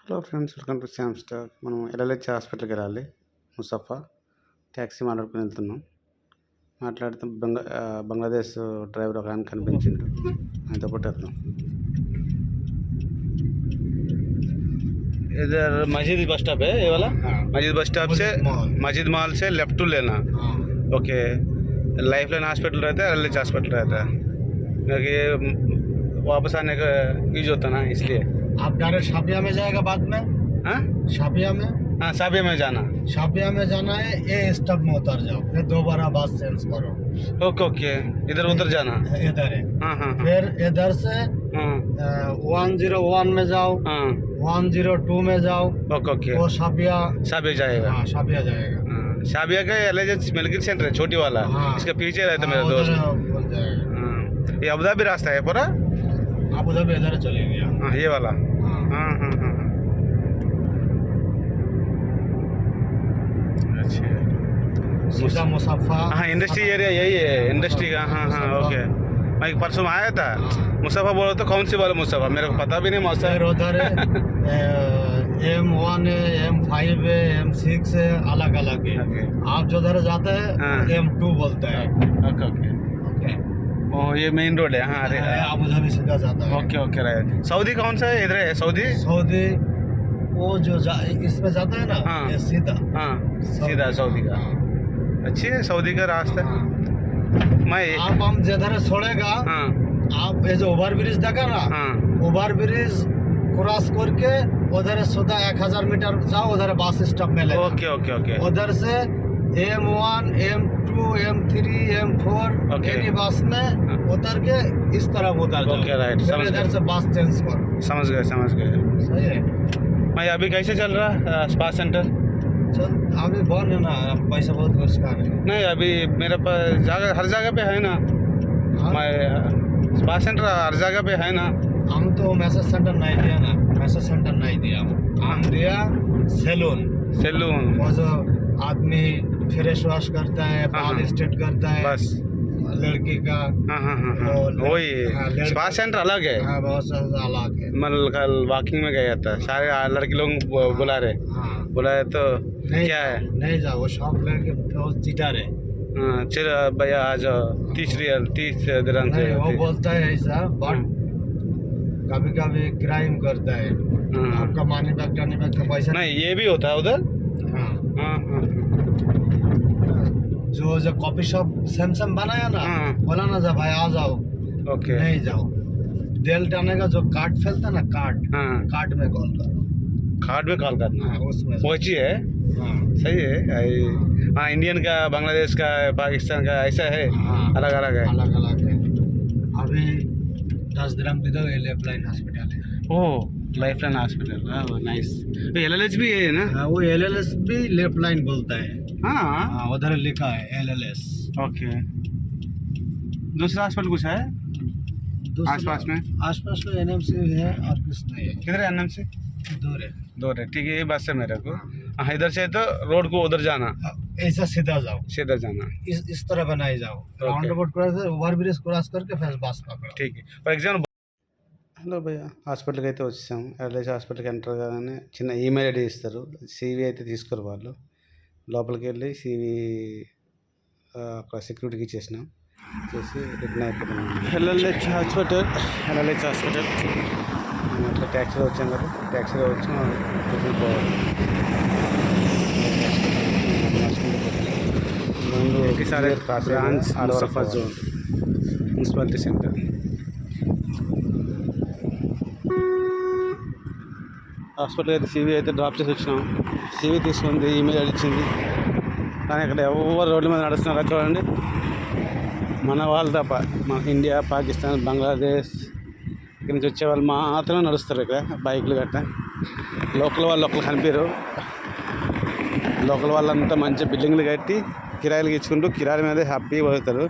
Hello friends, welcome to Sam stock. మనం ఎల్ఎల్హెచ్ హాస్పిటల్కి వెళ్ళాలి. ముసఫా ట్యాక్సీ మాట్లాడుకుని వెళ్తున్నాం. మాట్లాడుతూ బంగ్లాదేశ్ డ్రైవర్ ఒక ఆయన కనిపించిండు. ఆయనతో పాటు వెళ్తాం. इधर मस्जिद बस स्टॉप है ये वाला. मस्जिद बस स्टॉप से मस्जिद महल से लेफ्ट टू लेना. ओके. लाइफ लाइन हॉस्पिटल रहता है, एलएलएच हॉस्पिटल रहता है. क्योंकि वापस आने का यूज होता ना, इसलिए. आप डायरेक्ट शापिया में जाएगा बाद में. हाँ, शापिया में. हाँ, शापिया में जाना. शापिया में जाना है, ये स्टॉप में उतर जाओ, फिर दोबारा बस चेंज करो. Okay okay. इधर उधर जाना. इधर है. हाँ हाँ. फिर इधर से 101 में जाओ. हाँ. 102 में जाओ. Okay okay. वो शापिया जाएगा. हाँ, शापिया जाएगा. शाबिया का एलएलएच मेडिकल सेंटर है, छोटी वाला. हाँ. इसके पीछे रहता मेरा दोस्त. ये अबुधाबी रास्ता है पूरा. अबुधाबी इधर चले गया. हाँ, ये वाला. हाँ हाँ हाँ. अच्छा. सीधा मुसफ़ा. हाँ, इंडस्ट्री एरिया यही है, इंडस्ट्री का. हाँ हाँ. ओके. मैं परसों आया था. मुसफ़ा बोलो तो कौन सी वाला मुसफ़ा, मेरे को पता भी नहीं. मौसम उधर M1 है, M5 है, M6 है, अलग अलग है. आप जो उधर जाते हैं M2 बोलते हैं. Okay okay. ओ, ये मेन रोड है. हाँ, अरे अबू धाबी सीधा जाता है. Okay okay. राइट. सऊदी कौन सा है? इधर है सऊदी. वो जो इसमें जाता है ना. हाँ. ये सीधा. हाँ, सीधा सऊदी का. अच्छी है सऊदी का रास्ता. मैं आप हम जिधर छोड़ेगा. हाँ. आप ये जो ओवर ब्रिज देखा ना. हाँ. ओवर ब्रिज क्रॉस करके उधर सीधा 1000 मीटर जाओ, उधर बस स्टॉप में लेगा. Okay okay okay. उधर से M1 M2 M3 M4 okay. Any बस में उतर के इस तरफ उतर जाओ. Okay, right. फिर इधर से बस चेंज करो. समझ गए. सही है. मैं अभी कैसे चल रहा स्पा सेंटर? चल अभी बंद है ना, पैसा बहुत कुछ का नहीं, अभी मेरे पास जगह हर जगह पे है ना. हाँ? मैं स्पा सेंटर हर जगह पे है ना. हम तो मैसेज सेंटर नहीं दिया ना. मैसेज सेंटर नहीं दिया. हम दिया सैलून. वो जो आदमी फ्रेश वॉश करता है, बाल स्ट्रेट करता है, बस लड़की का. हाँ हाँ हाँ हाँ. वही स्पा सेंटर अलग है. हाँ, बहुत सारा अलग है. मैं कल वॉकिंग में गया था. सारे लड़के लोग बुला रहे. हाँ. बुलाए तो नहीं, क्या है? नहीं जाओ, वो शॉप लड़के बहुत चीटर है. हाँ, चलो भैया आ जाओ. 30 दिरहम से. वो बोलता है ऐसा, बट कभी कभी क्राइम करता है. आपका मनी बैग का पैसा नहीं, ये भी होता है उधर. हाँ. हाँ हाँ. जो कॉफी शॉप सैमसंग बनाया ना. हाँ. बोला ना जब भाई आ जाओ. ओके. नहीं जाओ. तेल डालने का जो कार्ड फैलता ना, हाँ. कार्ड में कॉल करो. कार्ड में कॉल करना. हाँ, उसमें पहुँची है. हाँ. सही है. हाँ, इंडियन का, बांग्लादेश का, पाकिस्तान का ऐसा है. हाँ. अलग अलग है. अलग अलग है. अभी 10 दिरहम दे दो, लाइफ लाइन हॉस्पिटल है. ओह, लाइफ लाइन हॉस्पिटल. नाइस. एलएलएच भी है ना. हाँ, वो LLS भी लेफ्ट लाइन बोलता है. हाँ. हाँ, उधर लिखा है LLS. ओके. दूसरा हॉस्पिटल कुछ है आसपास में? आसपास में NMC है और कुछ नहीं है. किधर है एनएमसी? दूर है. ठीक है. ये बस है मेरे को. हाँ, इधर से तो रोड को उधर जाना. ऐसा सीधा जाओ. सीधा जाना. इस तरह बनाई जाओ. Round about cross over bridge cross करके फिर बस पकड़ो. ठीक है. ఫర్ ఎగ్జాంపుల్ హలో భయ్య, హాస్పిటల్కి అయితే వచ్చాము. ఎల్ఐసి హాస్పిటల్కి ఎంటర్ కాగానే చిన్న ఈమెయిల్ ఐడి ఇస్తారు. CV అయితే తీసుకోరు వాళ్ళు. లోపలికి వెళ్ళి CV అక్కడ సెక్యూరిటీకి ఇచ్చేసినాం. చేసి రిటర్న్ అయిపోతున్నాం. ఎల్ఐసి హాస్పిటల్ అట్లా ట్యాక్సీలో వచ్చాం కదా. ట్యాక్సీలో వచ్చి రిటర్న్ పోవాలి. ముందు ఒకసారి branch Musaffah zone municipality centre. Hospital అయితే CV అయితే డ్రాప్ చేసి వచ్చినాం. CV తీసుకుంది, ఈమెయిల్ అడిచింది. కానీ ఇక్కడ ఎవరు రోడ్ల మీద నడుస్తున్నారో చూడండి. మన వాళ్ళు తప్ప, మన ఇండియా, పాకిస్తాన్, బంగ్లాదేశ్ ఇక్కడి నుంచి వచ్చే వాళ్ళు మాత్రమే నడుస్తారు ఇక్కడ. బైకులు గట్ట లోకల్ వాళ్ళు ఒక్కరు కనిపించరు. లోకల్ వాళ్ళంతా మంచి బిల్డింగ్లు కట్టి కిరాయిలు ఇచ్చుకుంటూ కిరాయిల మీదే హ్యాపీగా పోతారు.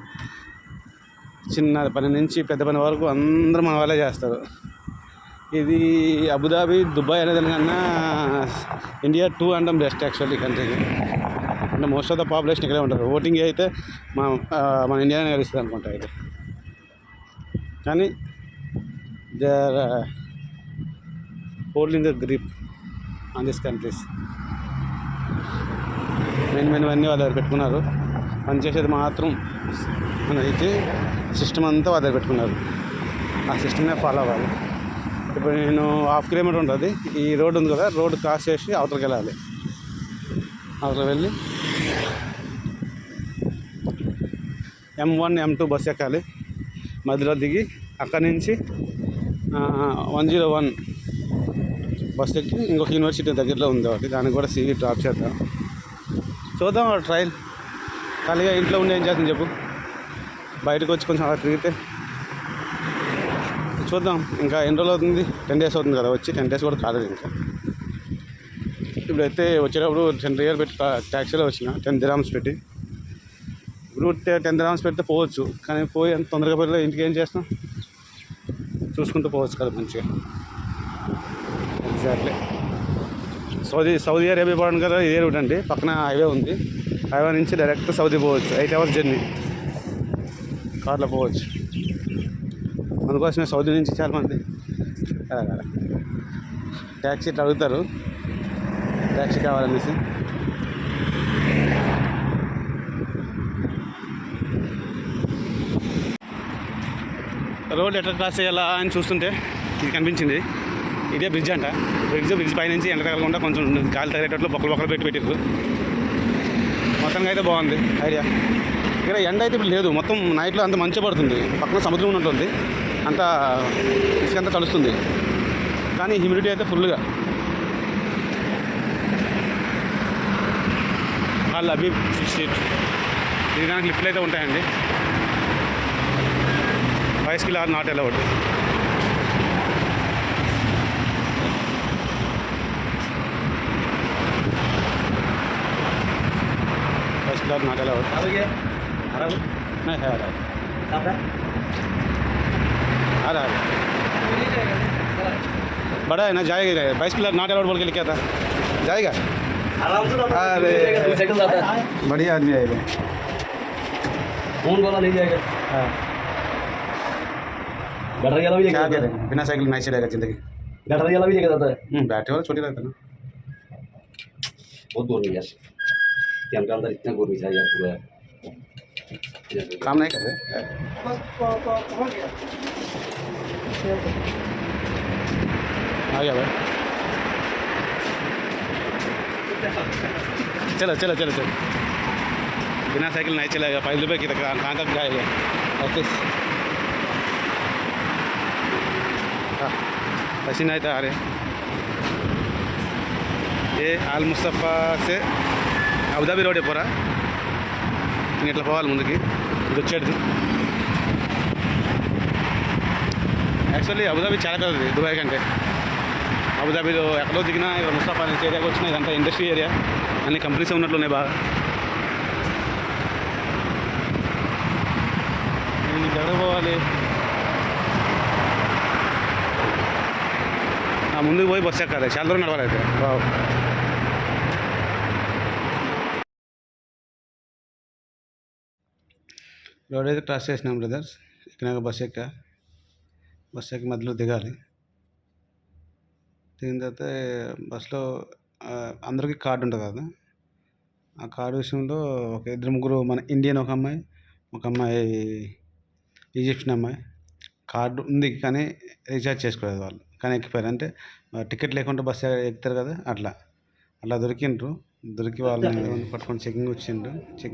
చిన్న పని నుంచి పెద్ద పని వరకు అందరూ మన వాళ్ళే చేస్తారు. ఇది అబుదాబి, దుబాయ్ అనే దానికన్నా ఇండియా 2 అంటాం బెస్ట్ యాక్చువల్లీ కంట్రీకి. అంటే మోస్ట్ ఆఫ్ ద పాపులేషన్ ఇక్కడే ఉంటారు. ఓటింగ్ అయితే మన ఇండియానే గెలుస్తుంది అనుకుంటా అయితే. కానీ they are holding the grip. On this countries. Main అన్నీ వాళ్ళ దగ్గర పెట్టుకున్నారు. పనిచేసేది మాత్రం అయితే సిస్టమ్ అంతా వాళ్ళ దగ్గర పెట్టుకున్నారు. ఆ సిస్టమ్నే ఫాలో అవ్వాలి. ఇప్పుడు నేను 1/2 కిలోమీటర్ ఉంటుంది, ఈ రోడ్డు ఉంది కదా, రోడ్డు క్రాస్ చేసి అవతలకి వెళ్ళాలి. అవతల వెళ్ళి M1 M2 బస్సు ఎక్కాలి. మధ్యలో దిగి అక్కడి నుంచి 101 బస్సు ఎక్కి ఇంకొక యూనివర్సిటీ దగ్గరలో ఉంది ఒకటి, దానికి కూడా CV డ్రాప్ చేద్దాం. చూద్దాం ట్రయల్. ఖాళీగా ఇంట్లో ఉండి ఏం చేస్తుంది చెప్పు, బయటకు వచ్చి కొంచెం అలా తిరిగితే చూద్దాం. ఇంకా ఎన్ని రోజులు అవుతుంది, 10 days అవుతుంది కదా వచ్చి, 10 days కూడా కాలేదు ఇంకా. ఇప్పుడైతే వచ్చేటప్పుడు 10 riyal పెట్టి ట్యాక్సీలో వచ్చిన, 10 dirhams పెట్టి. ఇప్పుడు 10 dirhams పెడితే పోవచ్చు, కానీ పోయి ఎంత తొందరగా పోయి ఇంటికి ఏం చేస్తాం, చూసుకుంటూ పోవచ్చు కదా మంచిగా. ఎగ్జాక్ట్లీ. సౌదీ అరేబియా పోవడానికి కదా ఇదే రూట్ అండి, పక్కన హైవే ఉంది. హైవే నుంచి డైరెక్ట్ సౌదీ పోవచ్చు, 8 hours జర్నీ కార్లో పోవచ్చు. అందుకోసమే సౌదీ నుంచి చాలామంది ట్యాక్సీ ఇట్లా అడుగుతారు, ట్యాక్సీ కావాలనేసి. రోడ్ ఎట్లా క్రాస్ చేయాలా అని చూస్తుంటే ఇది కనిపించింది. ఇదే బ్రిడ్జ్ అంట. బ్రిడ్జ్ పైనుంచి ఎండ తగలకుండా కొంచెం గాలి తగిలేటట్లు బొక్కలు పెట్టిర్రు. మొత్తంగా అయితే బాగుంది ఐడియా. ఇక్కడ ఎండ అయితే ఇప్పుడు లేదు, మొత్తం నైట్లో అంత మంచి పడుతుంది. పక్కన సముద్రం ఉన్నట్టుంది, అంతా ఇసుకంతా తడుస్తుంది, కానీ హ్యూమిడిటీ అయితే ఫుల్గా. వాళ్ళు అబీ స్ట్రీట్ దిగడానికి లిఫ్ట్లు అయితే ఉంటాయండి. Bicycle are not allowed. Bicycle are not allowed. नहीं है आ रहा है बड़ा है ना, जाएगा. बाइसिकल आर नॉट अलाउड बोल के लिखा था, जाएगा. अरे बढ़िया आदमी आएगा, फोन वाला नहीं जाएगा. हाँ बैटरी वाला भी क्या लेके करें, बिना साइकिल नहीं चलेगा ज़िंदगी. बैटरी वाला भी लेके जाता है. बैटरी वाला छोटी रहता है ना. बहुत दूर नहीं यार, कैंप के अंदर इतना गर्मी था यार, पूरा काम नहीं कर रहे. आ गया भाई, चलो चलो चलो चलो. बिना साइकिल नहीं चलेगा. 5 रुपये की तक कहाँ तक जाएगा ऑफिस. पसीना అయితే आ रहे. ये आल मुस्तफ़ा से అబుదాబి రోడ్ పోరా, నేను ఇట్లా పోవాలి ముందుకి. ఇది వచ్చేది యాక్చువల్లీ అబుదాబి చాలా పెద్దది దుబాయ్ కంటే. అబుదాబిలో ఎక్కడో దిగినా ఇక్కడ ముస్తాఫా నుంచి ఏరియాకి వచ్చినా ఇదంతా ఇండస్ట్రీ ఏరియా, అన్ని కంపెనీస్ ఉన్నట్లున్నాయి బాగా. నేను ఎక్కడికి పోవాలి, ముందుకు పోయి బస్సు ఎక్కాలి, చాలా దూరం నడవాలి అయితే. బాగు రోడ్ అయితే క్రాస్ చేసినాం బ్రదర్స్. ఎక్కినాక బస్సు ఎక్కి మధ్యలో దిగాలి. దిగిన తర్వాత బస్సులో అందరికీ కార్డు ఉంటుంది కదా, ఆ కార్డు విషయంలో ఒక 2-3 మన ఇండియన్, ఒక అమ్మాయి ఈజిప్షియన్ అమ్మాయి కార్డు ఉంది కానీ రీఛార్జ్ చేసుకోలేదు వాళ్ళు, కానీ ఎక్కిపోయారు. అంటే టికెట్ లేకుండా బస్సు ఎక్కుతారు కదా, అట్లా దొరికి వాళ్ళని పట్టుకొని చెకింగ్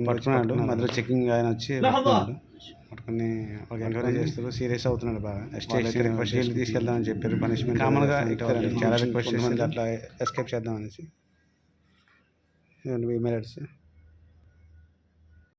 పట్టుకున్నాడు. మధ్యలో చెకింగ్ ఆయన వచ్చి పట్టుకొని ఒక ఎంక్వైరీ చేస్తారు. సీరియస్ అవుతున్నాడు బాగా. జైలుకి తీసుకెళ్దామని చెప్పారు. పనిష్మెంట్ కామన్గా చాలా రిక్వెస్ట్ చేసింది అట్లా ఎస్కేప్ చేద్దామనేసి. 2 minutes